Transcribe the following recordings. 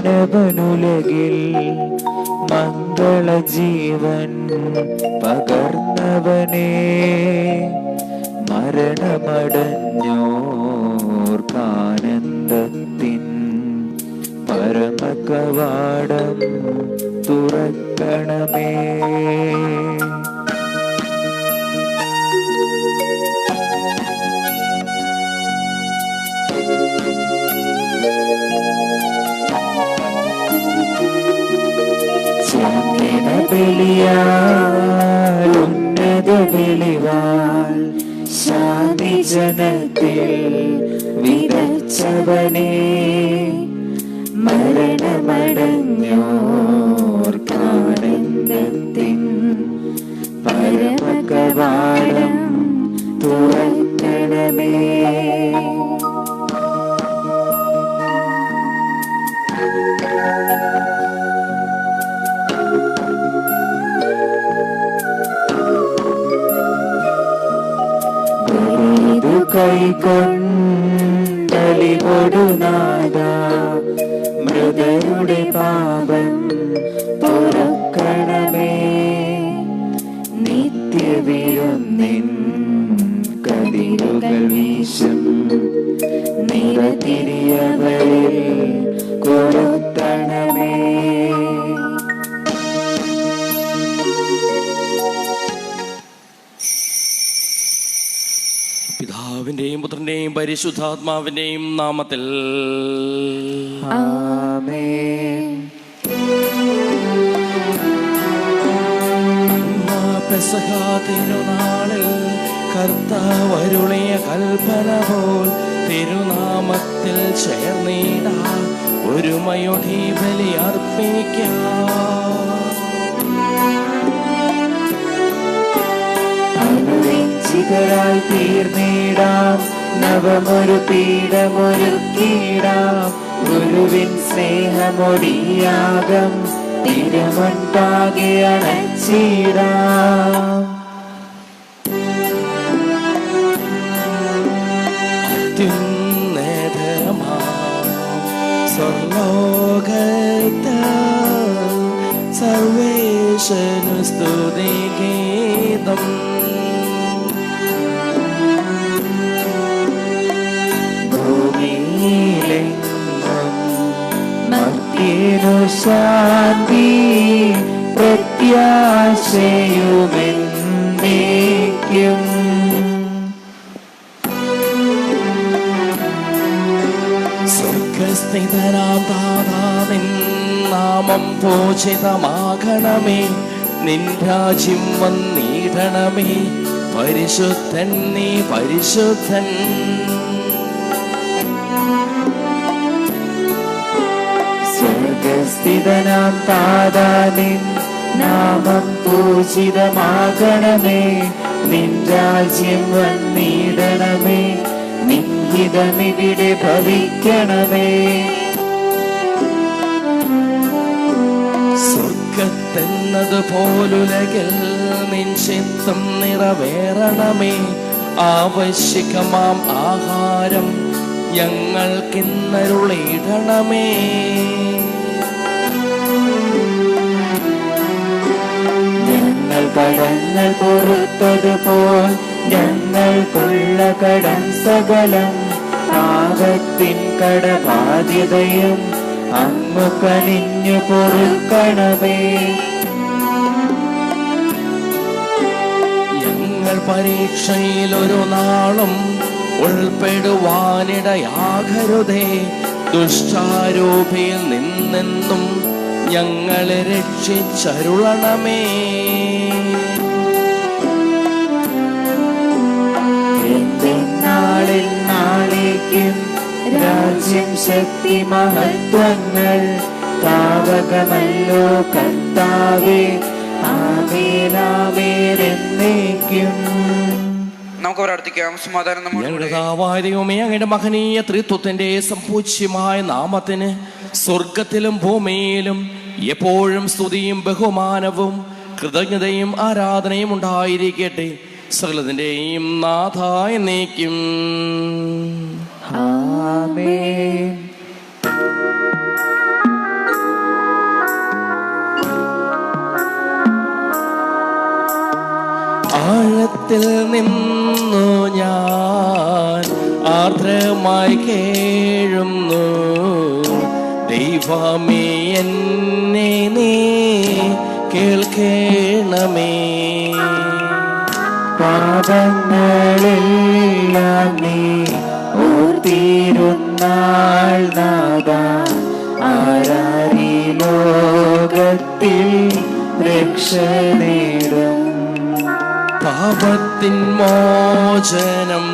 മാനവനുലകിൽ മംഗള ജീവൻ പകർന്നവനേ, മരണമടഞ്ഞോർക്കാനന്ദത്തിൻ പരമകവാടം തുറക്കണമേ. ബലിയാൽ ഉന്നത വെളിവാൽ ശാന്തി ജനത്തിൽ വിതച്ചവനേ, മരണമടഞ്ഞോർക്കാനന്ദത്തിൻ പരമകവാടം തുറക്കണമേ. കൈകൊണ്ടലികൊടുനാഥ മൃതരുടെ പാപം തുറക്കണമേ. നിത്യവിരുന്നിൻ കതിരുകൾ വീശും നിറതിരിയവരിൽ കൊളുത്തണമേ. പിതാവിന്റെയും പുത്രന്റെയും പരിശുദ്ധാത്മാവിന്റെയും നാമത്തിൽ ആമേൻ. പെസഹ തിരുനാളിൽ കർത്താവരുളിയ കൽപ്പന പോൽ തിരുനാമത്തിൽ ചേർന്നിടാം, ഒരുമയോടെ ബലി അർപ്പിക്കാം. അനുരഞ്ജിതരായി തീർന്നിടാം, നവമൊരു പീഠമൊരുക്കിടാം. ഗുരുവിൻ സ്നേഹമൊടിയാകം തിരുമുൻപാകെ അണച്ചിടാം. സ്വർലോകത്ത സർവേശ്വരനു സ്തുതിഗീതം. മർത്യനു ശാന്തി പ്രത്യാശയുമെന്നേക്കും. സ്വർഗസ്ഥിതനാം താതാ, നിൻ നാമം പൂജിതമാകണമേ, നിൻ രാജ്യം വന്നിടണമേ, പരിശുദ്ധൻ നീ പരിശുദ്ധൻ. സ്വർഗസ്ഥിതനാം താതാ, നിൻ നാമം പൂജിതമാകണമേ, നിൻ രാജ്യം വന്നിടണമേ, നിൻ ഹിതമിവിടെ ഭവിക്കണമേ. സ്വർഗത്തെന്നത് പോലുലകിൽ നിൻ ചിത്തം നിറവേറണമേ, ആവശ്യകമാം ആഹാരം ഞങ്ങൾക്കിന്നരുളിടണമേ. ഞങ്ങൾ കടങ്ങൾ പൊറുത്തതുപോൽ ഞങ്ങൾക്കുള്ള കടം സകലം, പാപത്തിൻ കടബാധ്യതയും അങ്ങു കനിഞ്ഞു പൊറുക്കണമേ. ഞങ്ങൾ പരീക്ഷയിൽ ഒരു നാളും ഉൾപ്പെടുവാനിടയാകരുതേ, ദുഷ്ടാരൂപിയിൽ നിന്നെന്നും ഞങ്ങളെ രക്ഷിച്ചരുളണമേ. നാളിൽ നാളേക്കും രാജ്യം ശക്തി മഹത്വങ്ങൾ താവകമല്ലോ കർത്താവേ, ആമേനാമേരെന്നേക്കും. നമുക്ക് പ്രാർത്ഥിക്കാം. സമാധാനം ഞങ്ങളുടെ ദൈവമേ, അങ്ങയുടെ മഹനീയ ത്രിത്വത്തിന്റെ സമ്പൂജ്യമായ നാമത്തിന് സ്വർഗത്തിലും ഭൂമിയിലും എപ്പോഴും സ്തുതിയും ബഹുമാനവും കൃതജ്ഞതയും ആരാധനയും ഉണ്ടായിരിക്കട്ടെ, സകലത്തിന്റെയും നാഥായ എന്നേക്കും. ആമേൻ. ആർദ്രമായി കേഴുന്നു. ദൈവമേ എന്നെ നീ കേൾക്കണമേ. പാപങ്ങളെല്ലാം നീ ഓർത്തിരുന്നാൾ നാഥാ, ആരാരീ ലോകത്തിൽ രക്ഷ നേടും. പാപത്തിൻ മോചനം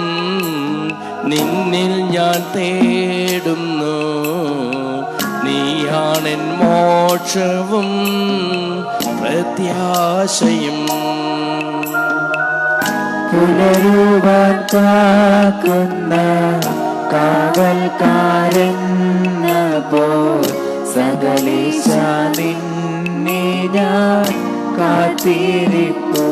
നിന്നിൽ ഞാൻ തേടുന്നു. നീയാണെൻ മോക്ഷവും പ്രത്യാശയും. പുലരുവാൻ കാക്കുന്ന കാവൽക്കാരെന്ന പോൽ സകലേശ നിന്നെ ഞാൻ കാത്തിരിപ്പൂ.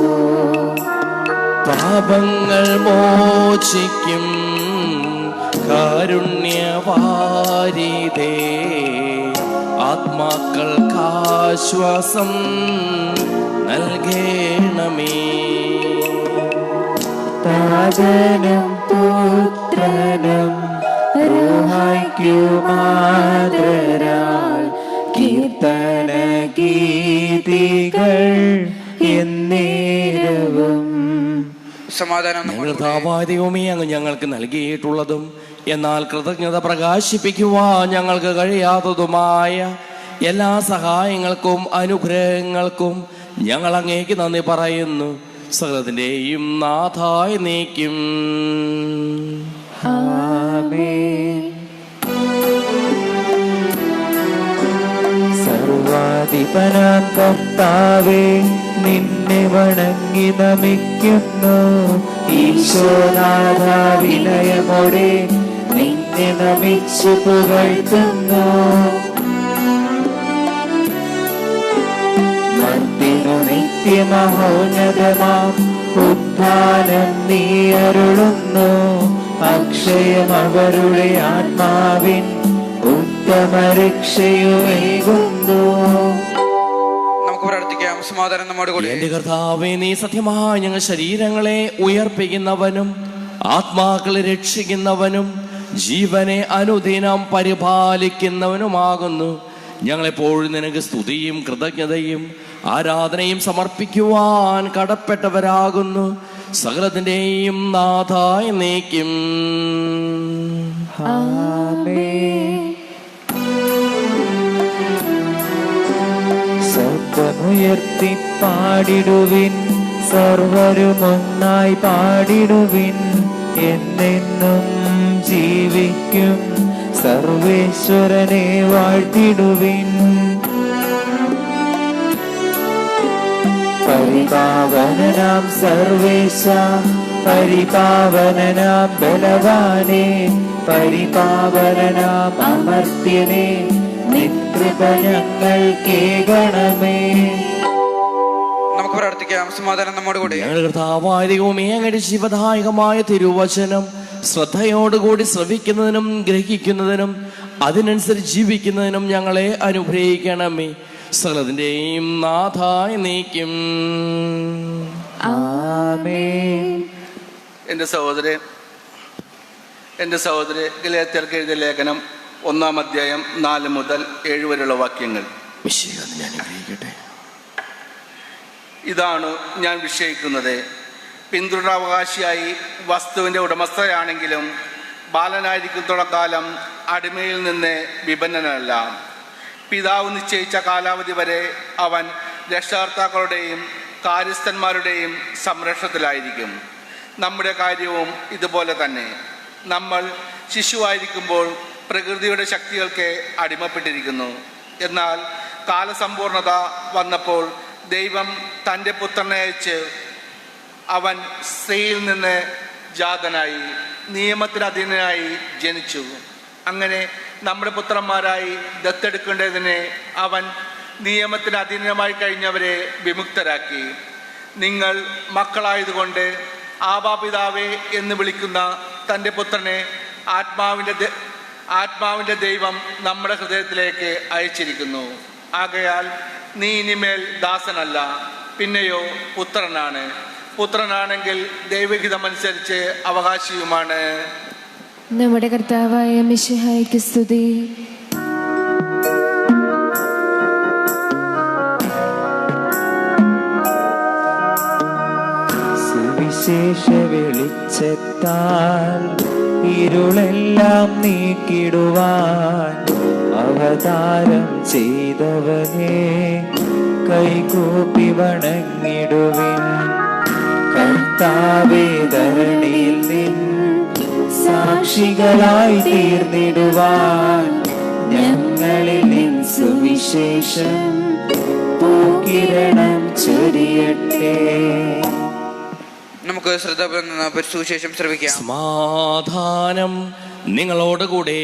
പാപങ്ങൾ മോചിക്കും കാരുണ്യവാരിതേ, ആത്മാക്കൾക്കാശ്വാസം നൽകണമേ. താതനും പുത്രനും റൂഹായ്ക്കുമാതരാൽ കീർത്തന ഗീതികൾ എന്നേരവും. സമാധാനം നമ്മോട് കൂടെ. ദൈവമേ, അങ്ങ് ഞങ്ങൾക്ക് നൽകിയിട്ടുള്ളതും എന്നാൽ കൃതജ്ഞത പ്രകാശിപ്പിക്കുവാൻ ഞങ്ങൾക്ക് കഴിയാത്തതുമായ എല്ലാ സഹായങ്ങൾക്കും അനുഗ്രഹങ്ങൾക്കും ഞങ്ങൾ അങ്ങേക്ക് നന്ദി പറയുന്നു. സകലത്തിന്റെയും നാഥായി നീക്കും. ആമേൻ. സർവാധിപനാം കർത്താവേ, നിന്നെ വണങ്ങി നമിക്കുന്നു. ഈശോനാഥ, വിനയമോടെ നിന്നെ നമിച്ചു പുകഴ്ത്തുന്നു. മർത്തിനു നിത്യമഹോന്നതമാം ഉദ്ധാനം നീ അരുളുന്നു. അക്ഷയം അവരുടെ ആത്മാവിൻ ഉത്തമ രക്ഷയുമേകുന്നു. നമുക്ക് പ്രാർത്ഥിക്കാം. സമാധാനം നമ്മോട് കൂടെ. എന്റെ കർത്താവേ, നീ സത്യമായി ഞങ്ങൾ ശരീരങ്ങളെ ഉയർപ്പിക്കുന്നവനും ആത്മാക്കളെ രക്ഷിക്കുന്നവനും ജീവനെ അനുദിനം പരിപാലിക്കുന്നവനുമാകുന്നു. ഞങ്ങളെപ്പോഴും നിനക്ക് സ്തുതിയും കൃതജ്ഞതയും ആരാധനയും സമർപ്പിക്കുവാൻ കടപ്പെട്ടവരാകുന്നു. സകലത്തിന്റെയും നാഥായി നീക്കും. ശബ്ദമുയർത്തി പാടിടുവിൻ, സർവരും ഒന്നായി പാടിടുവിൻ. എന്നെന്നും ജീവിക്കും സർവേശ്വരനെ വാഴ്ത്തിടുവിൻ. പരിപാവനനാം സർവേശ, പരിപാവനനാം ബലവാനേ, പരിപാവനനാം അമർത്യനേ, നിൻകൃപ ഞങ്ങൾ കേൾക്കണമേ. നമുക്ക് പ്രാർത്ഥിക്കാം. സമാധാനം നമ്മോട് കൂടെ. ഞങ്ങളുടെ കർത്താവായ ദൈവമേ, അങ്ങയുടെ ജീവദായകമായ തിരുവചനം ശ്രദ്ധയോടുകൂടി ശ്രവിക്കുന്നതിനും ഗ്രഹിക്കുന്നതിനും അതിനനുസരിച്ച് ജീവിക്കുന്നതിനും ഞങ്ങളെ അനുഗ്രഹിക്കണമേ. സകലത്തിന്റെയും നാഥായി നീക്കും. ആമേൻ. എൻ്റെ സഹോദരി ഗലാത്യർക്ക് എഴുതിയ ലേഖനം 1-ാം അധ്യായം 4 മുതൽ 7 വരെയുള്ള വാക്യങ്ങൾ. ഇതാണ് ഞാൻ വിഷയിക്കുന്നത്. പിന്തുടരാവകാശിയായി വസ്തുവിൻ്റെ ഉടമസ്ഥയാണെങ്കിലും ബാലനായിരിക്കുന്നിടത്തോളം കാലം അടിമയിൽ നിന്ന് വിഭിന്നനല്ല. പിതാവ് നിശ്ചയിച്ച കാലാവധി വരെ അവൻ രക്ഷകർത്താക്കളുടെയും കാര്യസ്ഥന്മാരുടെയും സംരക്ഷണത്തിലായിരിക്കും. നമ്മുടെ കാര്യവും ഇതുപോലെ തന്നെ. നമ്മൾ ശിശുവായിരിക്കുമ്പോൾ പ്രകൃതിയുടെ ശക്തികൾക്ക് അടിമപ്പെട്ടിരിക്കുന്നു. എന്നാൽ കാലസമ്പൂർണത വന്നപ്പോൾ ദൈവം തൻ്റെ പുത്രനെ അയച്ച് അവൻ സ്ത്രീയിൽ നിന്ന് ജാതനായി നിയമത്തിന് അധീനനായി ജനിച്ചു. അങ്ങനെ നമ്മുടെ പുത്രന്മാരായി ദത്തെടുക്കേണ്ടതിനെ അവൻ നിയമത്തിന് അധീനമായി കഴിഞ്ഞവരെ വിമുക്തരാക്കി. നിങ്ങൾ മക്കളായതുകൊണ്ട് ആബാപിതാവേ എന്ന് വിളിക്കുന്ന തൻ്റെ പുത്രനെ ആത്മാവിൻ്റെ ദൈവം നമ്മുടെ ഹൃദയത്തിലേക്ക് അയച്ചിരിക്കുന്നു. ആകയാൽ നീ ഇനിമേൽ ദാസനല്ല, പിന്നെയോ പുത്രനാണ്. പുത്രനാണെങ്കിൽ ദൈവഹിതമനുസരിച്ച് അവകാശിയുമാണ്. നമ്മുടെ കർത്താവായ മിശിഹായ്ക്ക് സ്തുതി. സുവിശേഷ വെളിച്ചത്താൽ ഇരുളെല്ലാം നീക്കിടുവാൻ അവതാരം ചെയ്തവനെ കൈകൂപ്പി വണങ്ങിടുവിൻ. കർത്താവേ, ധരണിയിൽ നിൻ സാക്ഷികളായി തീർന്നിടുവാൻ ഞങ്ങളിൽ നിൻ സുവിശേഷം പൂക്കിരണം ചൊരിയട്ടെ. നമുക്ക് ശ്രദ്ധാപൂർവം നിന്ന് സുവിശേഷം ശ്രവിക്കാം. സമാധാനം നിങ്ങളോടുകൂടെ.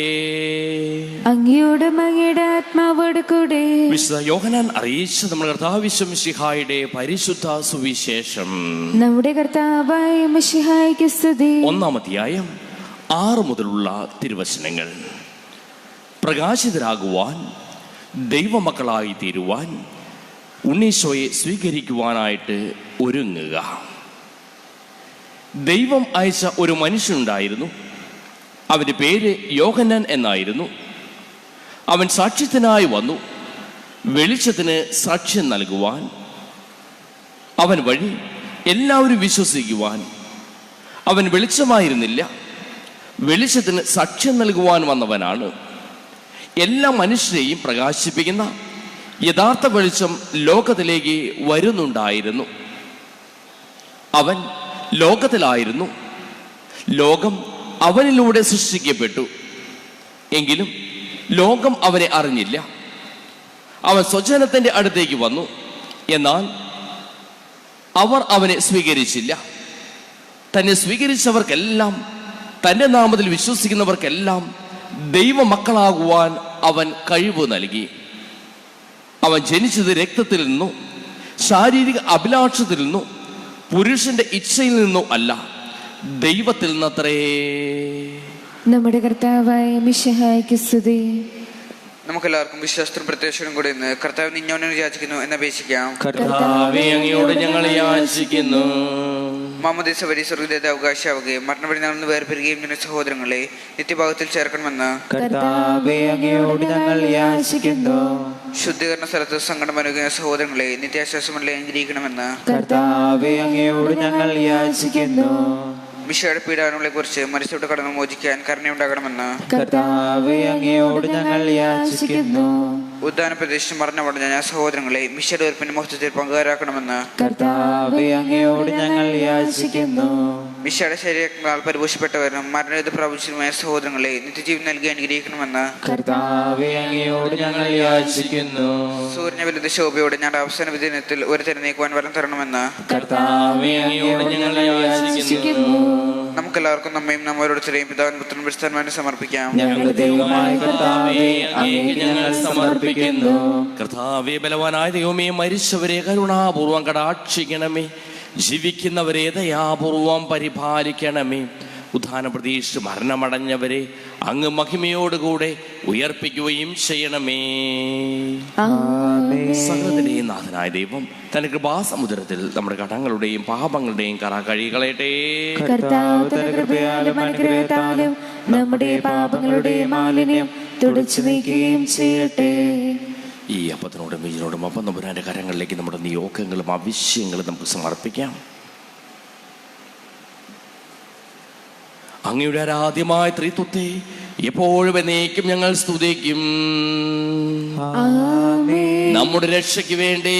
അങ്ങയോടും അങ്ങയുടെ ആത്മാവോട് കൂടെ. വിശുദ്ധ യോഹന്നാൻ അറിയിച്ച നമ്മുടെ കർത്താവ് മിശിഹായുടെ പരിശുദ്ധ സുവിശേഷം. നമ്മുടെ കർത്താവായ മിശിഹായ്ക്ക് സ്തുതി. 1-ാം അധ്യായം 6 മുതലുള്ള തിരുവചനങ്ങൾ. പ്രകാശിതരാകുവാൻ, ദൈവമക്കളായി തീരുവാൻ, ഉണ്ണീശോയെ സ്വീകരിക്കുവാനായിട്ട് ഒരുങ്ങുക. ദൈവം അയച്ച ഒരു മനുഷ്യനുണ്ടായിരുന്നു. അവൻ്റെ പേര് യോഹന്നാൻ എന്നായിരുന്നു. അവൻ സാക്ഷ്യത്തിനായി വന്നു, വെളിച്ചത്തിന് സാക്ഷ്യം നൽകുവാൻ. അവൻ വഴി എല്ലാവരും വിശ്വസിക്കുവാൻ. അവൻ വെളിച്ചമായിരുന്നില്ല, വെളിച്ചത്തിന് സാക്ഷ്യം നൽകുവാൻ വന്നവനാണ്. എല്ലാ മനുഷ്യരെയും പ്രകാശിപ്പിക്കുന്ന യഥാർത്ഥ വെളിച്ചം ലോകത്തിലേക്ക് വരുന്നുണ്ടായിരുന്നു. അവൻ ലോകത്തിലായിരുന്നു, ലോകം അവനിലൂടെ സൃഷ്ടിക്കപ്പെട്ടു, എങ്കിലും ലോകം അവനെ അറിഞ്ഞില്ല. അവൻ സ്വജനത്തിൻ്റെ അടുത്തേക്ക് വന്നു, എന്നാൽ അവർ അവനെ സ്വീകരിച്ചില്ല. തന്നെ സ്വീകരിച്ചവർക്കെല്ലാം, തൻ്റെ നാമത്തിൽ വിശ്വസിക്കുന്നവർക്കെല്ലാം ദൈവമക്കളാകുവാൻ അവൻ കഴിവ് നൽകി. അവൻ ജനിച്ചത് രക്തത്തിൽ നിന്നോ ശാരീരിക അഭിലാഷത്തിൽ നിന്നോ പുരുഷന്റെ ഇച്ഛയിൽ നിന്നോ അല്ല, ദൈവത്തിൽ നിന്നത്രേ. നമ്മുടെ കർത്താവായ മിശിഹായ്ക്ക് സ്തുതി. നമുക്കെല്ലാവർക്കും വിശ്വാസത്തിനും പ്രത്യാശയും കൂടി ഇന്ന് കർത്താവ് നിന്നോട് യാചിക്കുന്നു എന്നപേക്ഷിക്കാം. കർത്താവേ, അങ്ങയോട് ഞങ്ങൾ യാചിക്കുന്നു. മാമോദീസ വഴി സ്വർഗ്ഗീയത അവകാശമാവുകയും മരണവഴി നടന്ന് വേർപിരിയുകയും ചെയ്യുന്ന സഹോദരങ്ങളെ നിത്യഭാഗത്തിൽ ചേർക്കണമെന്ന് കർത്താവേ, അങ്ങയോട് ഞങ്ങൾ യാചിക്കുന്നു. ശുദ്ധീകരണ സ്ഥലത്ത് സങ്കടം അനുഭവിക്കുന്ന സഹോദരങ്ങളെ നിത്യാശ്വാസമല്ല അനുഗ്രഹിക്കണമെന്ന് കർത്താവേ, അങ്ങയോട് ഞങ്ങൾ യാചിക്കുന്നു. മിശിഹായുടെ പീഡാനുകളെ കുറിച്ച് മരിച്ചോട്ട് കടന്നു മോചിക്കാൻ കരുണയുണ്ടാകണമെന്ന് കർത്താവേ, അങ്ങയോട് ഞങ്ങൾ യാചിക്കുന്നു. ഉദ്ധാന പ്രദേശം മരണമടഞ്ഞ സഹോദരങ്ങളെ മിശിഹായുടെ ഉറപ്പിന്റെ മഹത്വത്തിൽ പങ്കുകാരാക്കണമെന്ന് കർത്താവേ, അങ്ങയോട് ഞങ്ങൾ യാചിക്കുന്നു. മിശിഹായുടെ ശരീരങ്ങളാൽ പരിപോഷിപ്പെട്ടവരും മരണവിധ പ്രാപിച്ചതുമായ സഹോദരങ്ങളെ നിത്യജീവൻ നൽകി അനുഗ്രഹിക്കണമെന്ന് കർത്താവേ, അങ്ങയോട് ഞങ്ങൾ യാചിക്കുന്നു. സൂര്യനെ വലുത് ശോഭയോടെ ഞങ്ങളുടെ അവസാന വിദിനത്തിൽ ഒരു തിര നീക്കുവാൻ വരം തരണമെന്ന് കർത്താവേ, അങ്ങയോട് ഞങ്ങൾ യാചിക്കുന്നു. നമുക്കെല്ലാവർക്കും നമ്മയും നമ്മോരോരുത്തരെയും പിതാവിനും പുത്രനും പരിശുദ്ധാത്മാവിനും സമർപ്പിക്കാം. ഞങ്ങളുടെ ദൈവമായ കർത്താവേ, അങ്ങേക്ക് ഞങ്ങൾ സമർപ്പിക്കുന്നു. കർത്താവേ, ബലവാനായ ദൈവമേ, മരിച്ചവരെ കരുണാപൂർവം കടാക്ഷിക്കണമേ, ജീവിക്കുന്നവരെ ദയാപൂർവം പരിപാലിക്കണമേ. ഉദ്ധാന പ്രതീക്ഷിച്ച് മരണമടഞ്ഞവരെ അങ്ങ് മഹിമയോടുകൂടെ ഉയർപ്പിക്കുകയും ചെയ്യണമേ. സകലത്തിന്റെയും നാഥനായ ദൈവം തന്റെ കൃപാസമുദ്രത്തിൽ നമ്മുടെ കടങ്ങളുടെയും പാപങ്ങളുടെയും കറ കഴുകികളയട്ടെ. കർത്താവ് തന്റെ കൃപയാലും അനുഗ്രഹത്താലും നമ്മുടെ പാപങ്ങളുടെ മാലിന്യം തുടച്ചു നീക്കുകയും ചെയ്യട്ടെ. ഈ അപ്പത്തിനോടും വീഞ്ഞിനോടും അപ്പം നമ്പുരാന്റെ കരങ്ങളിലേക്ക് നമ്മുടെ നിയോഗങ്ങളും ആവശ്യങ്ങളും നമുക്ക് സമർപ്പിക്കാം. അങ്ങയുടെ ആരാധ്യമായ ത്രിത്വത്തെ എപ്പോഴും എന്നേക്കും ഞങ്ങൾ സ്തുതിക്കും. നമ്മുടെ രക്ഷയ്ക്ക് വേണ്ടി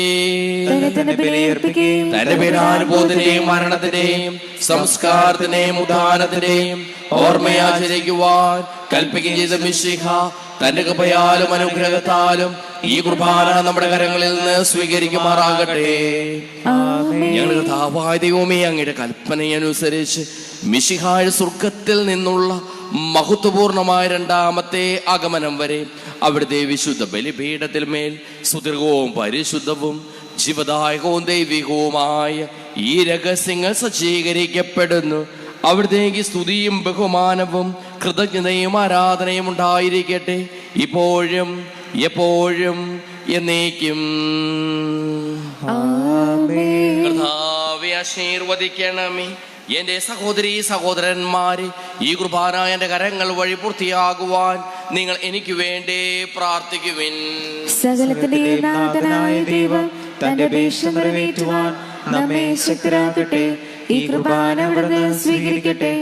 തന്റെ പീഡാനുഭവത്തിന്റെയും മരണത്തിന്റെയും സംസ്കാരത്തിന്റെയും ഉദ്ധാനത്തിന്റെയും ഓർമ്മയാചരിക്കുവാൻ കൽപ്പിക്കുകയും ചെയ്ത മിശിഹ തന്റെ കൃപയാലും അനുഗ്രഹത്താലും ഈ കുർബാന നമ്മുടെ കരങ്ങളിൽ നിന്ന് സ്വീകരിക്കുമാറാകട്ടെ. ഞങ്ങളുടെ കർത്താവായ ദൈവമേ, അങ്ങയുടെ കൽപ്പനയനുസരിച്ച് മിശിഹായുടെ സ്വർഗത്തിൽ നിന്നുള്ള മഹത്വപൂർണമായ രണ്ടാമത്തെ ആഗമനം വരെ അവിടുത്തെ വിശുദ്ധ ബലിപീഠത്തിൽ മേൽ സുദീർഘവും പരിശുദ്ധവും ജീവദായകവും ദൈവികവുമായ ഈ രഹസ്യങ്ങൾ സജ്ജീകരിക്കപ്പെടുന്നു. അവിടുത്തേക്ക് സ്തുതിയും ബഹുമാനവും കൃതജ്ഞതയും ആരാധനയും ഉണ്ടായിരിക്കട്ടെ, ഇപ്പോഴും എപ്പോഴും എന്നേക്കും. കർത്താവേ, ആശീർവദിക്കണമേ. എൻ്റെ സഹോദരീ സഹോദരന്മാരെ, ഈ കുർബാന എൻ്റെ കരങ്ങൾ വഴി പൂർത്തിയാകുവാൻ നിങ്ങൾ എനിക്ക് വേണ്ടി പ്രാർത്ഥിക്കുവിൻ. സകലത്തിന്റെയും നാഥനായ ദൈവം തന്റെ അപേക്ഷ നിറവേറ്റുവാൻ നമ്മെ ശക്തരാക്കട്ടെ. ഈ കുർബാന അവിടുന്ന് സ്വീകരിക്കട്ടെ.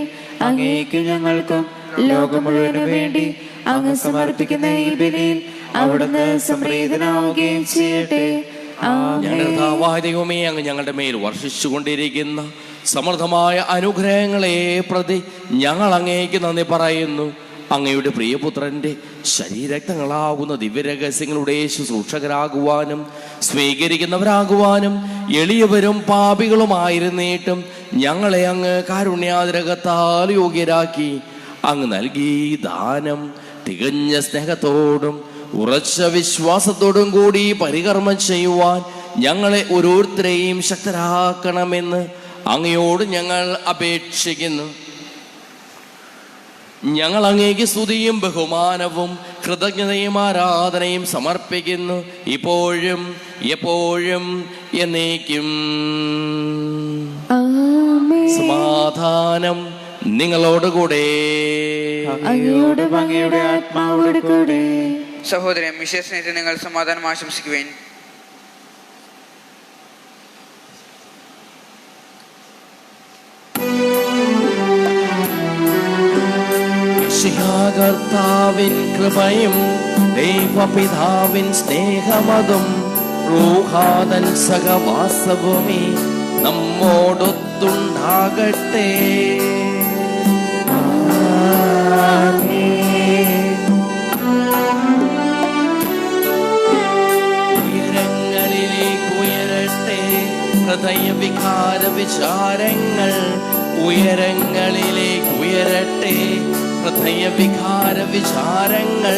അങ്ങേക്കും ഞങ്ങൾക്കും ലോകം മുഴുവനും വേണ്ടി അങ്ങ് സമർപ്പിക്കുന്ന ഈ ബലിയിൽ അവിടുന്ന് സംപ്രീതനാവുകയും ചെയ്യട്ടെ. ഞങ്ങളുടെ ദൈവമേ, അങ്ങ് ഞങ്ങളുടെ മേൽ വർഷിച്ചുകൊണ്ടിരിക്കുന്ന സമൃദ്ധമായ അനുഗ്രഹങ്ങളെ പ്രതി ഞങ്ങൾ അങ്ങേക്ക് നന്ദി പറയുന്നു. അങ്ങയുടെ പ്രിയപുത്രന്റെ ശരീരരക്തങ്ങളാകുന്ന ദിവ്യരഹസ്യങ്ങളുടെ ശുശ്രൂഷകരാകുവാനും സ്വീകരിക്കുന്നവരാകുവാനും എളിയവരും പാപികളുമായിരുന്നിട്ടും ഞങ്ങളെ അങ്ങ് കാരുണ്യാതിരകത്താൽ യോഗ്യരാക്കി. അങ്ങ് നൽകി ദാനം തികഞ്ഞ സ്നേഹത്തോടും ഉറച്ച വിശ്വാസത്തോടും കൂടി പരികർമ്മം ചെയ്യുവാൻ ഞങ്ങളെ ഓരോരുത്തരെയും ശക്തരാക്കണമെന്ന് അങ്ങയോട് ഞങ്ങൾ അപേക്ഷിക്കുന്നു. ഞങ്ങൾ അങ്ങേക്ക് സ്തുതിയും ബഹുമാനവും കൃതജ്ഞതയും ആരാധനയും സമർപ്പിക്കുന്നു, ഇപ്പോഴും എപ്പോഴും എന്നേക്കും. സമാധാനം നിങ്ങളോടുകൂടെ. അങ്ങയുടെ ആത്മാവോട് കൂടെ. സഹോദരൻ വിശേഷണത്തിൽ നിങ്ങൾ സമാധാനം ആശംസിക്കുവേൻ. കർത്താവിൻ കൃപയും ദൈവപിതാവിൻ സ്നേഹമതും റൂഹാദൻ സഹവാസവുമേ നമ്മോടൊത്തുണ്ടാകട്ടെ. ഉയരങ്ങളിലേക്ക് ഉയരട്ടെ ഹൃദയവികാര വിചാരങ്ങൾ, ഉയരങ്ങളിലേക്ക് ഉയരട്ടെ ഹൃദയവികാര വിചാരങ്ങൾ.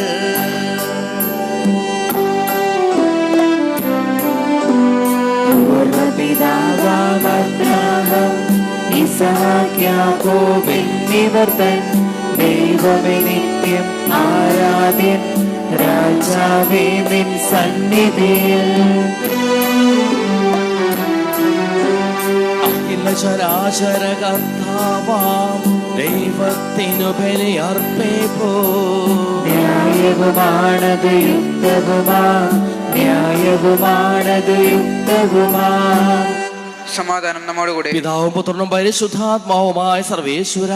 പൂർവപിതാവാം ഇസ്ഹാക്ക് യാക്കോബ് എന്നിവർ തൻ ദൈവമേ നിത്യം ആരാധ്യൻ രാജാവേ നിൻ സന്നിധിയിൽ. ചരാചര കർത്താവാം ദൈവത്തിനു ബലിയർപ്പിപ്പൂ. ന്യായവുമാണത് യുക്തവുമാ, ന്യായവുമാണത് യുക്തവുമാ. സമാധാനം നമ്മോടുകൂടെ. പിതാവും പുത്രനും പരിശുദ്ധാത്മാവുമായ സർവേശ്വര,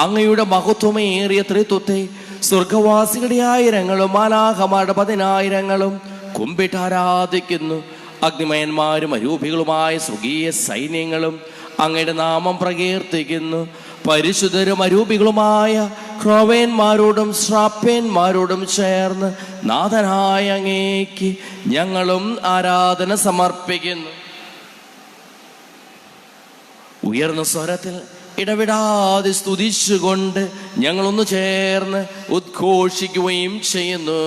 അങ്ങയുടെ മഹത്വമേറിയ ത്രിത്വത്തെ സ്വർഗവാസികളുടെ ആയിരങ്ങളും മാലാഖമാരുടെ 10,000 കുമ്പിട്ടാരാധിക്കുന്നു. അഗ്നിമയന്മാരും അരൂപികളുമായ സ്വർഗീയ സൈന്യങ്ങളും അങ്ങയുടെ നാമം പ്രകീർത്തിക്കുന്നു. പരിശുദ്ധരും അരൂപികളുമായ ക്രോവേന്മാരോടും ശ്രാപ്യന്മാരോടും ചേർന്ന് നാഥനായ അങ്ങേക്ക് ഞങ്ങളും ആരാധന സമർപ്പിക്കുന്നു. ഉയർന്ന സ്വരത്തിൽ ഇടവിടാതെ സ്തുതിച്ചുകൊണ്ട് ഞങ്ങളൊന്നു ചേർന്ന് ഉദ്ഘോഷിക്കുകയും ചെയ്യുന്നു.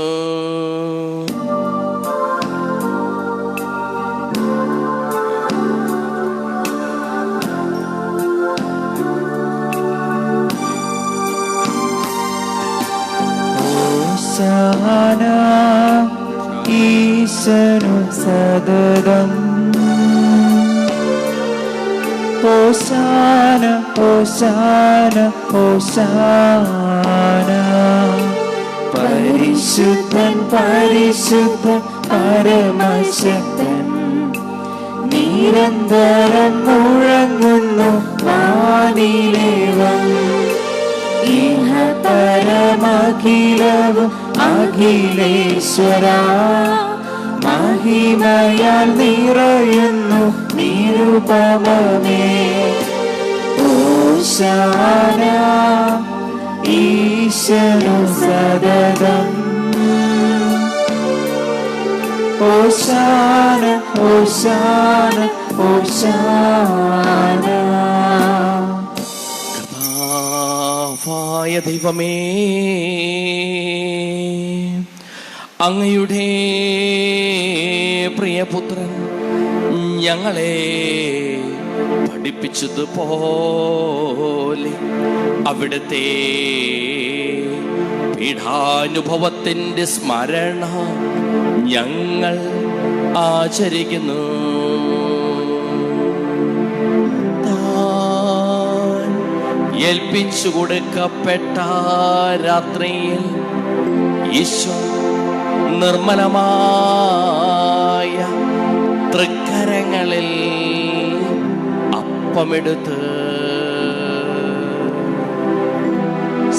ഈശനു സദതം ഹോശാന ഹോശാന ഹോശാന. പരിശുദ്ധൻ പരിശുദ്ധൻ പരമശക്തൻ നിരന്തരം മുഴങ്ങുന്നു വാനിലേവം. ഇഹ പരമഖിലവും അഖിലേശ്വര മഹിമയാൽ നിറയുന്നു നിരുപമമേ. ഓശാന ഈശനു സദതം. ഓശാന ഓശാന ഓശാന. കർത്താവായ ദൈവമേ, അങ്ങയുടെ പ്രിയപുത്രൻ ഞങ്ങളെ പഠിപ്പിച്ചതുപോലെ അവിടുത്തെ പീഠാനുഭവത്തിൻ്റെ സ്മരണ ഞങ്ങൾ ആചരിക്കുന്നു. ഏൽപ്പിച്ചു കൊടുക്കപ്പെട്ട രാത്രിയിൽ ഈശോ നിർമ്മലമായ തൃക്കരങ്ങളിൽ അപ്പമെടുത്ത്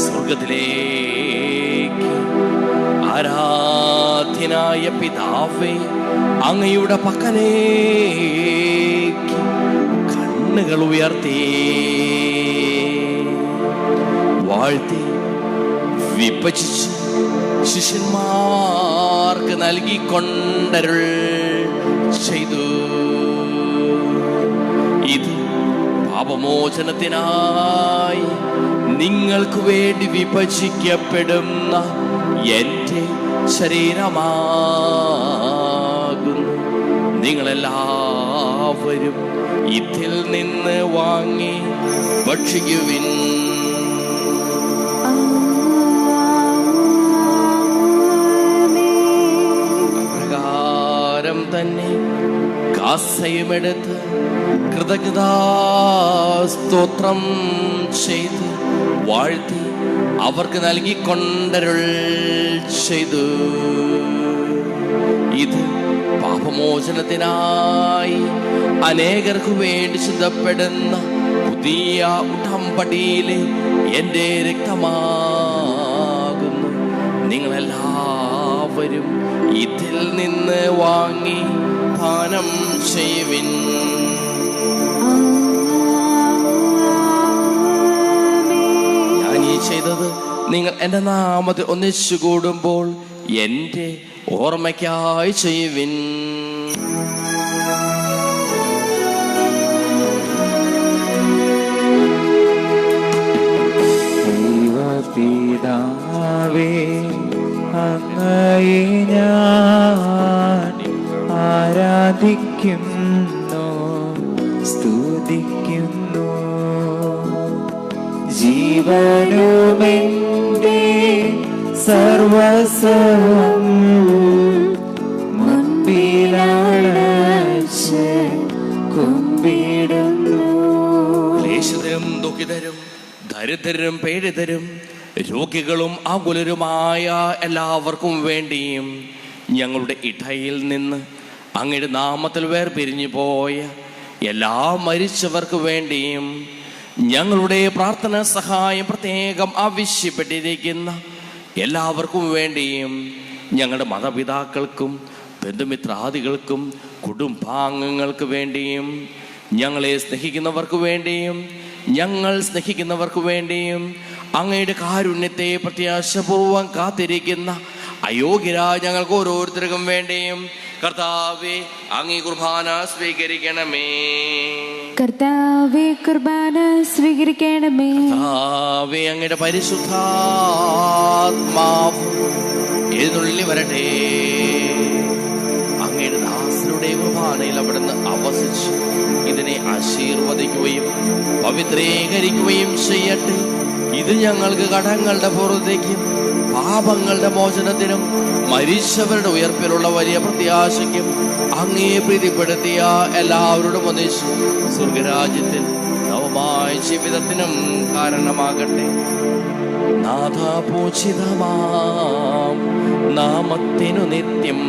സ്വർഗത്തിലേക്ക് ആരാധ്യനായ പിതാവേ, അങ്ങയുടെ പക്കലേക്ക് കണ്ണുകൾ ഉയർത്തി വാഴ്ത്തി വിഭജിച്ച് ശിഷ്യന്മാർക്ക് നൽകിക്കൊണ്ടരുൾ ചെയ്തു. ഇത് പാപമോചനത്തിനായി നിങ്ങൾക്ക് വേണ്ടി വിഭജിക്കപ്പെടുന്ന എൻ്റെ ശരീരമാകുന്നു. നിങ്ങളെല്ലാവരും ഇതിൽ നിന്ന് വാങ്ങി ഭക്ഷിക്കുവിൻ. അപ്രകാരം തന്നെ കാസയുമെടുത്ത് കൃതജ്ഞതാസ്തോത്രം ചെയ്ത് വാഴ്ത്തി അവർക്ക് നൽകിക്കൊണ്ടരുൾ ചെയ്തു. ഇത് പാപമോചനത്തിനായി അനേകർക്ക് വേണ്ടി ചിന്തപ്പെടുന്ന പുതിയ ഉടമ്പടിയിലെ എൻ്റെ രക്തമാകുന്നു. നിങ്ങളെല്ലാവരും ഇതിൽ നിന്ന് വാങ്ങി പാനം ചെയ്യുവിൻ. ഞാൻ ഈ ചെയ്തത് നിങ്ങൾ എൻ്റെ നാമത്തിൽ ഒന്നിച്ചു കൂടുമ്പോൾ എൻ്റെ ഓർമ്മയ്ക്കായി ചെയ്യുവിൻ. ദൈവപിതാവേ, അങ്ങയെ ഞാൻ ആരാധിക്കുന്നു, സ്തുതിക്കുന്നു. ജീവനുമെൻ്റെ സർവസ്വം മുൻപിലണച്ച് കുമ്പിടുന്നു. ക്ലേശിതരും ദുഃഖിതരും ദരിദ്രരും പീഡിതരും രോഗികളും ആകുലരുമായ എല്ലാവർക്കും വേണ്ടിയും ഞങ്ങളുടെ ഇടയിൽ നിന്ന് അങ്ങയുടെ നാമത്തിൽ വേർപിരിഞ്ഞു പോയ എല്ലാ മരിച്ചവർക്ക് വേണ്ടിയും ഞങ്ങളുടെ പ്രാർത്ഥന സഹായം പ്രത്യേകം ആവശ്യപ്പെട്ടിരിക്കുന്ന എല്ലാവർക്കും വേണ്ടിയും ഞങ്ങളുടെ മാതാപിതാക്കൾക്കും ബന്ധുമിത്രാദികൾക്കും കുടുംബാംഗങ്ങൾക്ക് വേണ്ടിയും ഞങ്ങളെ സ്നേഹിക്കുന്നവർക്ക് വേണ്ടിയും ഞങ്ങൾ സ്നേഹിക്കുന്നവർക്ക് വേണ്ടിയും അങ്ങയുടെ കാരുണ്യത്തെ പ്രത്യാശപൂർവം കാത്തിരിക്കുന്ന അയോഗ്യരായ ഞങ്ങൾക്ക് ഓരോരുത്തർക്കും വേണ്ടിയും കർത്താവേ അങ്ങേ കുർബാന സ്വീകരിക്കണമേ. കർത്താവേ കുർബാന സ്വീകരിക്കണമേ. കർത്താവേ അങ്ങയുടെ പരിശുദ്ധാത്മാവ് എഴുന്നള്ളി വരട്ടെ. അങ്ങയുടെ ദാസരുടെ കുർബാനയിൽ അവിടുന്ന് അവസിച്ച് ഇതിനെ ആശീർവദിക്കുകയും പവിത്രീകരിക്കുകയും ചെയ്യട്ടെ. ഇത് ഞങ്ങൾക്ക് കടങ്ങളുടെ പുറത്തേക്കും പാപങ്ങളുടെ മോചനത്തിനും മരിച്ചവരുടെ ഉയർപ്പിലുള്ള വലിയ പ്രത്യാശയ്ക്കും അങ്ങേ പ്രീതിപ്പെടുത്തിയ എല്ലാവരോടും ഒന്നിച്ച് സ്വർഗരാജ്യത്തിൽ നവമായ ജീവിതത്തിനും കാരണമാകട്ടെ. നാഥാപൂജിതമാം നാമത്തിനു നിത്യം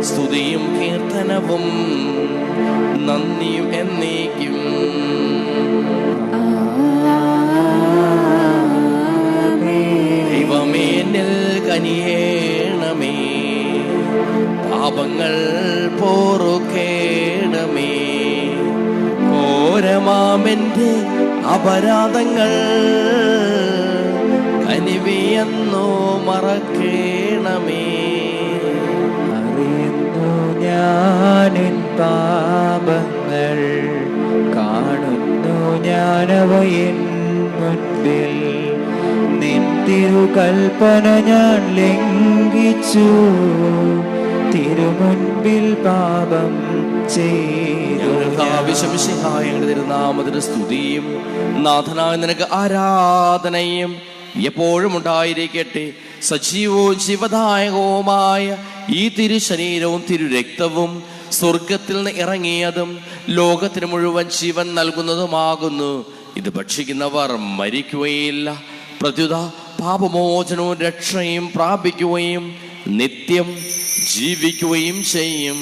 സ്തുതിയും കീർത്തനവും നന്ദിയും എന്നേക്കും. ദൈവമേ എന്നിൽ കനിയേണമേ, പാപങ്ങൾ പൊറുക്കേണമേ. ഘോരമാമെന്റെ അപരാധങ്ങൾ കനിവിയെന്നോ മറക്കേണമേ. അറിയുന്നു ഞാനിൻ പാപങ്ങൾ, കാണുന്നു ഞാനവയൻ മുൻപിൽ. നിൻ തിരുകൽപ്പന ഞാൻ ലംഘിച്ചു, തിരുമുൻപിൽ പാപം ചെയ്തു. തിരുനാമത്തിന് സ്തുതിയും നാഥനായ നിനക്ക് ആരാധനയും എപ്പോഴും ഉണ്ടായിരിക്കട്ടെ. സജീവവും ജീവദായകവുമായ ഈ തിരുശരീരവും തിരുരക്തവും സ്വർഗത്തിൽ നിന്ന് ഇറങ്ങിയതും ലോകത്തിന് മുഴുവൻ ജീവൻ നൽകുന്നതുമാകുന്നു. ഇത് ഭക്ഷിക്കുന്നവർ മരിക്കുകയില്ല, പ്രത്യുത പാപമോചനവും രക്ഷയും പ്രാപിക്കുകയും നിത്യം ജീവിക്കുകയും ചെയ്യും.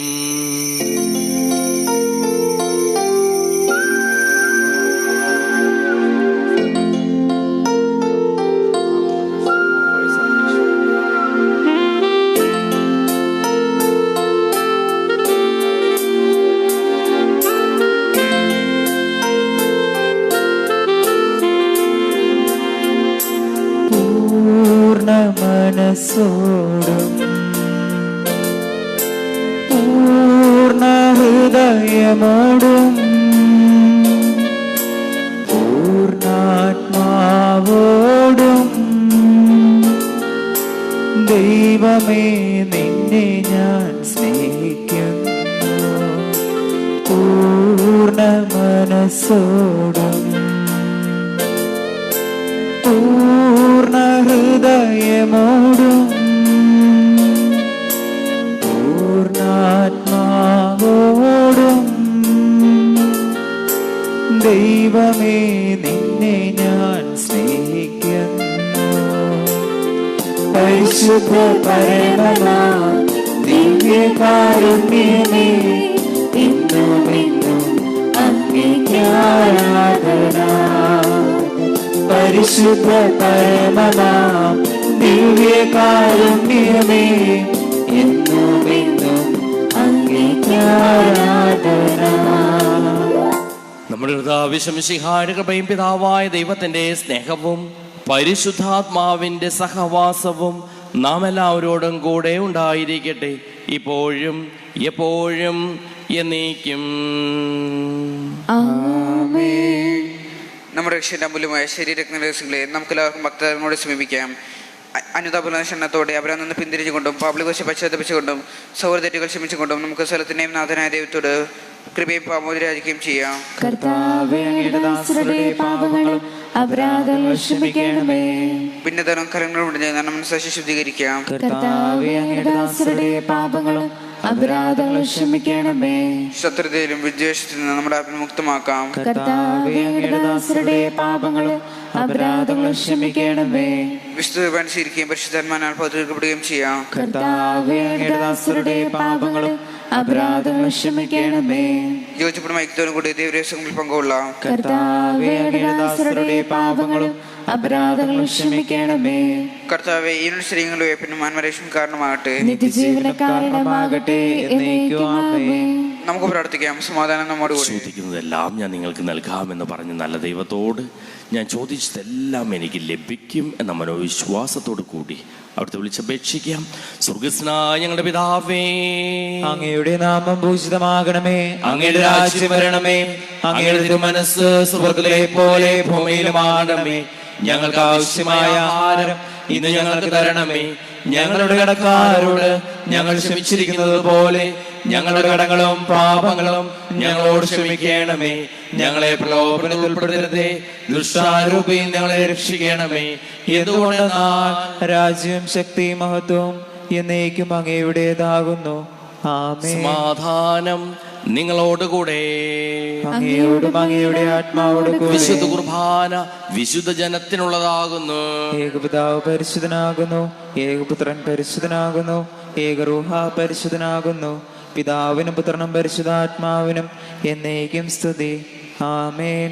മനസ്സോടും പൂർണ്ണ ഹൃദയമോടും പൂർണ്ണാത്മാവോടും ദൈവമേ നിന്നെ ഞാൻ സ്നേഹിക്കുന്നു. പൂർണ്ണ മനസ്സോടും പൂർണ്ണ ഹൃദയമോടും പൂർണ്ണാത്മാവോടും ദൈവമേ നിന്നെ ഞാൻ സ്നേഹിക്കുന്നു. പരിശുദ്ധ പരമനാം ദിവ്യകാരുണ്യമേ, ഇന്നും ഇന്നും അങ്ങേക്ക് ആരാധന. പരിശുദ്ധ പരമനാം ദിവ്യകാരുണ്യമേ, എന്നും എന്നും അങ്ങേക്ക് ആരാധന. നമ്മുടെ കർത്താവിശമിശിഹായുടെ കൃപയും പിതാവായ ദൈവത്തിന്റെ സ്നേഹവും പരിശുദ്ധാത്മാവിന്റെ സഹവാസവും നാം എല്ലാവരോടും കൂടെ ഉണ്ടായിരിക്കട്ടെ, ഇപ്പോഴും എപ്പോഴും എന്നേക്കും. ആമേൻ. നമ്മുടെ രക്ഷയുടെ അമൂല്യമായ ശരീരങ്ങളെ നമുക്കെല്ലാവർക്കും ഭക്തരോട് സമീപിക്കാം. അനുതാപനത്തോടെ അവരെ നിന്ന് പിന്തിരിഞ്ഞുകൊണ്ടും പാപളെക്കുറിച്ച് പശ്ചാത്തപിച്ചുകൊണ്ടും സൗഹൃദങ്ങൾ ക്ഷമിച്ചുകൊണ്ടും നമുക്ക് സ്ഥലത്തിന്റെയും നാഥനായ ദൈവത്തോട് കൃപയും പാപമോചനവും ചെയ്യാം. ഭിന്നതരം കരങ്ങളും ഉടനെ മനസ്സാക്ഷി ശുദ്ധീകരിക്കാം. ശത്രുതയിലും വിദ്വേഷത്തിൽ നിന്ന് നമ്മുടെ ആത്മ മുക്തമാക്കാം. വിശുദ്ധ അനുസരിക്കുകയും പരിശുദ്ധാത്മാനാൽ പൗത്രീകരിക്കപ്പെടുകയും ചെയ്യാം. യോജിപ്പും ഐക്യത്തോടും കൂടി ദൈവരഹസ്യങ്ങളിൽ പങ്കുകൊള്ളാം. കർത്താവേ, ഈ ശരീരങ്ങളുടെ വേപ്പിനും ആത്മരക്ഷയും കാരണമാകട്ടെ. നമുക്ക് പ്രാർത്ഥിക്കാം. സമാധാനം നമ്മോട് കൂടി. ചോദിക്കുന്നതെല്ലാം ഞാൻ നിങ്ങൾക്ക് നൽകാമെന്ന് പറഞ്ഞ നല്ല ദൈവത്തോട് ഞാൻ ചോദിച്ചതെല്ലാം എനിക്ക് ലഭിക്കും എന്ന മനോവിശ്വാസത്തോടു കൂടി അവിടുത്തെ വിളിച്ചപേക്ഷിക്കാം. സ്വർഗ്ഗസ്ഥനായ ഞങ്ങളുടെ പിതാവേ, അങ്ങയുടെ നാമം പൂജിതമാകണമേ, അങ്ങയുടെ രാജ്യം വരണമേ, അങ്ങയുടെ തിരുമനസ്സ് സ്വർഗ്ഗത്തിലെ പോലെ ഭൂമിയിലുമാകണമേ. ഞങ്ങൾക്ക് ആവശ്യമായ ആഹാരം ഇന്ന് ഞങ്ങൾക്ക് തരണമേ. ഞങ്ങളുടെ കടക്കാരോട് ഞങ്ങൾ ക്ഷമിച്ചിരിക്കുന്നത് പോലെ ഞങ്ങളുടെ കടങ്ങളും പാപങ്ങളും ഞങ്ങളോട് ക്ഷമിക്കണമേ. ഞങ്ങളെ പ്രലോഭനത്തിൽ ഉൾപ്പെടുത്തരുതേ, ദുഷ്ടാരൂപിയിൽ ഞങ്ങളെ രക്ഷിക്കണമേ. എന്തുകൊണ്ടെന്നാൽ രാജ്യവും ശക്തിയും മഹത്വവും എന്നേക്കും അങ്ങയുടേതാകുന്നു. ആമേൻ. സമാധാനം നിങ്ങളോടുകൂടെ. അങ്ങയോടും അങ്ങയുടെ ആത്മാവോടും കൂടെ. വിശുദ്ധ കുർബാന വിശുദ്ധ ജനത്തിനുള്ളതാകുന്നു. ഏകപിതാവ് പരിശുദ്ധനാകുന്നു, ഏകപുത്രൻ പരിശുദ്ധനാകുന്നു, ഏകറൂഹ പരിശുദ്ധനാകുന്നു. പിതാവിനും പുത്രനും പരിശുദ്ധാത്മാവിനും എന്നേക്കും സ്തുതി. ആമേൻ.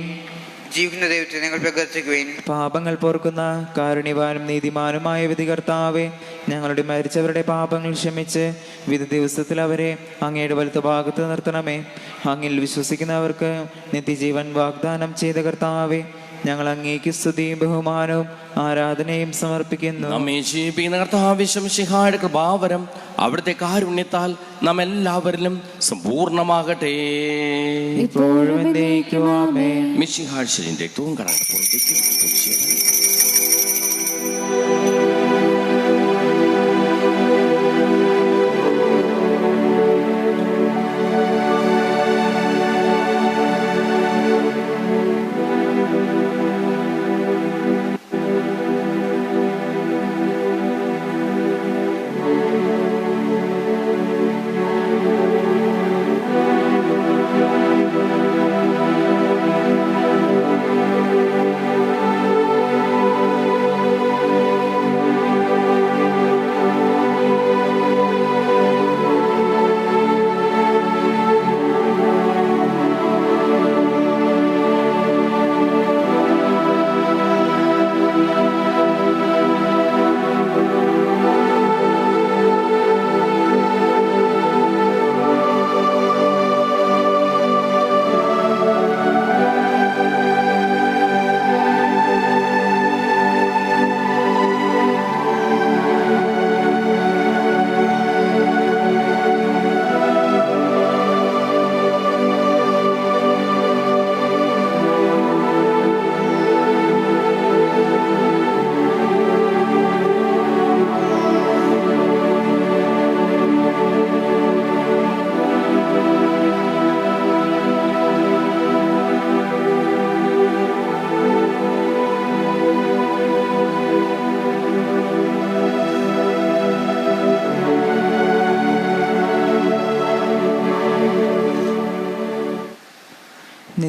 ജീവിക്കുന്ന ദൈവത്തെ നിങ്ങൾ പ്രകീർത്തിക്കുവിൻ. പാപങ്ങൾ പൊറുക്കുന്ന കാരുണ്യവാനും നീതിമാനുമായ വിധികർത്താവേ, ഞങ്ങളുടെ മരിച്ചവരുടെ പാപങ്ങൾ ക്ഷമിച്ച് വിധി ദിവസത്തിൽ അവരെ അങ്ങയുടെ വലത്ത് ഭാഗത്ത് നിർത്തണമേ. അങ്ങിൽ വിശ്വസിക്കുന്നവർക്ക് നിത്യജീവൻ വാഗ്ദാനം ചെയ്ത കർത്താവേ, ഞങ്ങൾ അങ്ങേക്ക് സ്തുതിയും ബഹുമാനവും ആരാധനയും സമർപ്പിക്കുന്നു. നമ്മെ ജീവിക്കുന്ന കർത്താവിശംസിഹായുടെ കൃപാവരം അവിടുത്തെ കാരുണ്യത്താൽ നാം എല്ലാവരിലും സമ്പൂർണ്ണമാകട്ടെ. ഇപ്പോഴും എന്നേക്കും ആമേൻ. മിശിഹായുടെ രക്തവും കടങ്ങളുടെ പുറത്തേക്ക്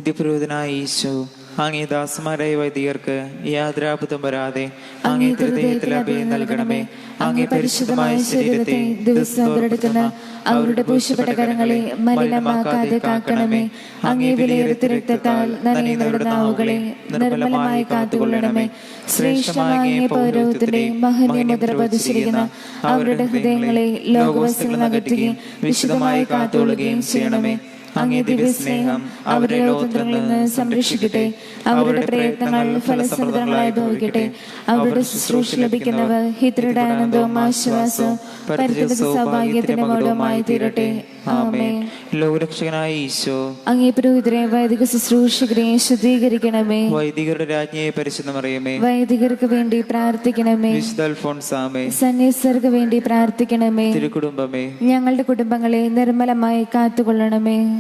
നിത്യപുരോഹിതനായ ഈശോ അങ്ങേ ദാസന്മാരായ വൈദികർക്ക് യാതൊരാപത്തും വരാതെ അങ്ങേ ഹൃദയത്തിൽ അഭയം നൽകണമേ. അങ്ങേ പരിശുദ്ധമായ ശരീരത്തെ ദിവസം അവരെടുക്കുന്ന അവരുടെ പൂശപ്പെട്ട കരങ്ങളെ മലിനമാക്കാതെ കാക്കണമേ. അങ്ങേ വിലയേറിയ രക്തത്താൽ നനയുന്നവരുടെ നാവുകളെ നിർമ്മലമായി കാത്തുകൊള്ളണമേ. ശ്രേഷ്ഠമായ അങ്ങേ പൗരോഹിത്യത്തിന്റെ മഹനീയ മുദ്ര പതിച്ചിരിക്കുന്ന അവരുടെ ഹൃദയങ്ങളെ ലോകവസ്തുക്കൾ അകറ്റുകയും വിശുദ്ധമായി കാത്തുകൊള്ളുകയും ചെയ്യണമേ. അങ്ങേ ദിവ്യസ്നേഹം അവരുടെ ലോകത്തിൽ നിന്ന് സംരക്ഷിക്കട്ടെ. അവരുടെ പ്രയത്നങ്ങൾ ഫലസമൃദ്ധങ്ങളായി ഭവിക്കട്ടെ. അവരുടെ ശുശ്രൂഷ ലഭിക്കുന്നവർ ഹിതരുടെ ആനന്ദവും ആശ്വാസവും പരിചിത സൗഭാഗ്യത്തിന്റെ മകുടവുമായി തീരട്ടെ. ആമേൻ. ലോകരക്ഷകനായ ഈശോ അങ്ങേ പുരോഹിതരെ വൈദിക ശുശ്രൂഷകരെ ശുദ്ധീകരിക്കണമേ. വൈദികരുടെ രാജ്ഞിയെ പരിശുദ്ധമറിയമേ, വൈദികർക്ക് വേണ്ടി പ്രാർത്ഥിക്കണമേ. വിശുദ്ധ അൽഫോൻസാമേ, സന്യസ്തർക്ക് വേണ്ടി പ്രാർത്ഥിക്കണമേ. തിരുക്കുടുംബമേ, ഞങ്ങളുടെ കുടുംബങ്ങളെ നിർമ്മലമായി കാത്തുകൊള്ളണമേ.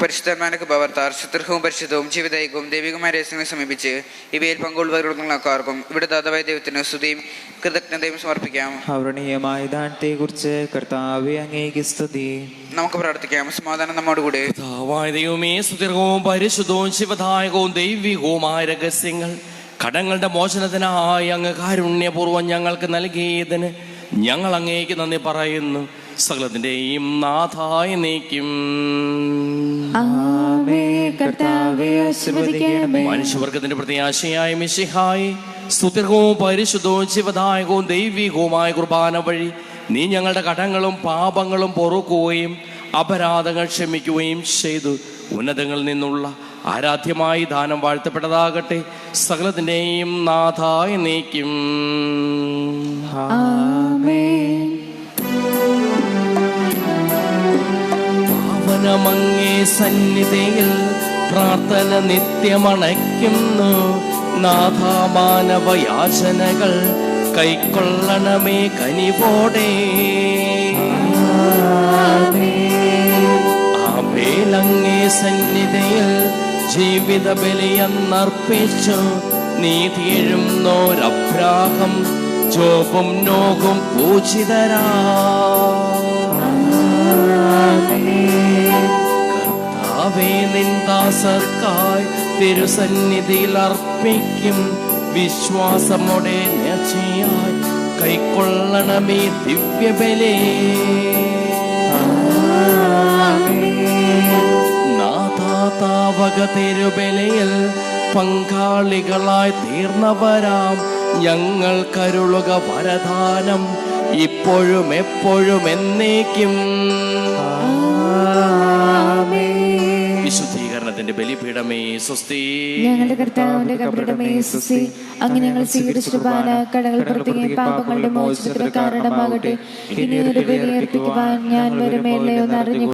പരിശുദ്ധന്മാനക്ക് പകർത്താർ ശുദ്ധവും പരിശുദ്ധവും ജീവിതൈകവും ദൈവികമായ രഹസ്യങ്ങളെ സമീപിച്ച് ഇവയിൽ പങ്കുകൊള്ളുന്നവർക്കും ഇവിടെ ദാതാവായ ദൈവത്തിന് സ്തുതിയും കൃതജ്ഞതയും സമർപ്പിക്കാം. അവർണീയമായ ദാനത്തെ കുറിച്ച് കർത്താവേ അങ്ങേക്ക് സ്തുതി. നമുക്ക് പ്രാർത്ഥിക്കാം. സമാധാനം നമ്മോടുകൂടെ. ദൈവമേ, സുദീർഘവും പരിശുദ്ധവും ശിവദായകവും ദൈവികവുമായ രഹസ്യങ്ങൾ കടങ്ങളുടെ മോചനത്തിനായി അങ്ങ് കാരുണ്യപൂർവ്വം ഞങ്ങൾക്ക് നൽകിയതിന് ഞങ്ങൾ അങ്ങേക്ക് നന്ദി പറയുന്നു. സകലത്തിന്റെയും നാഥായ നീക്കും. മനുഷ്യവർഗത്തിന്റെ പ്രത്യാശയായ മിശിഹായി സുദീർഘവും പരിശുദ്ധവും ശിവദായകവും ദൈവികവുമായ കുർബാന വഴി നീ ഞങ്ങളുടെ കടങ്ങളും പാപങ്ങളും പൊറുക്കുകയും അപരാധങ്ങൾ ക്ഷമിക്കുകയും ചെയ്തു. ഉന്നതങ്ങളിൽ നിന്നുള്ള ആരാധ്യമായി ദാനം വാഴ്ത്തപ്പെട്ടതാകട്ടെ. സകലത്തിന്റെയും നാഥായ നീക്കും. പാവനമങ്ങേ സന്നിധിയിൽ പ്രാർത്ഥന നിത്യമണയ്ക്കുന്നു. നാഥാമാനവയാചനകൾ കൈക്കൊള്ളണമേ കനിവോടെ. ആബേലങ്ങേ സന്നിധിയിൽ ജീവിത ബലിയെന്നർപ്പിച്ചു. നീതിയെഴുന്നോരഭ്രാഹം ജോബും നോകും പൂജിതരാ. കർത്താവേ, നിൻ ദാസർക്കായി തിരുസന്നിധിയിൽ അർപ്പിക്കും വിശ്വാസമോടെ നേർച്ചയായി കൈക്കൊള്ളണമേ ദിവ്യബലേ. നാഥാതാവക തിരുബലിയിൽ പങ്കാളികളായി തീർന്നവരാം ഞങ്ങൾ കരുളുക വരദാനം ഇപ്പോഴും എപ്പോഴും എന്നേക്കും. വിശുദ്ധീകരണത്തിന്റെ ബലിപീഠമേ സ്വസ്തി. ഞങ്ങളുടെ കർത്താവിന്റെ കബറിടമേ സ്വസ്തി. അങ്ങ് ഞങ്ങൾ സ്വീകരിച്ച കടകൾ പുറത്തേക്ക് പാപങ്ങളുടെ മോചനത്തിന് കാരണമാകട്ടെ. ഇനി ഒരു ബലിയർപ്പിക്കുവാൻ ഞാൻ വരുമേലയോ എന്നറിഞ്ഞു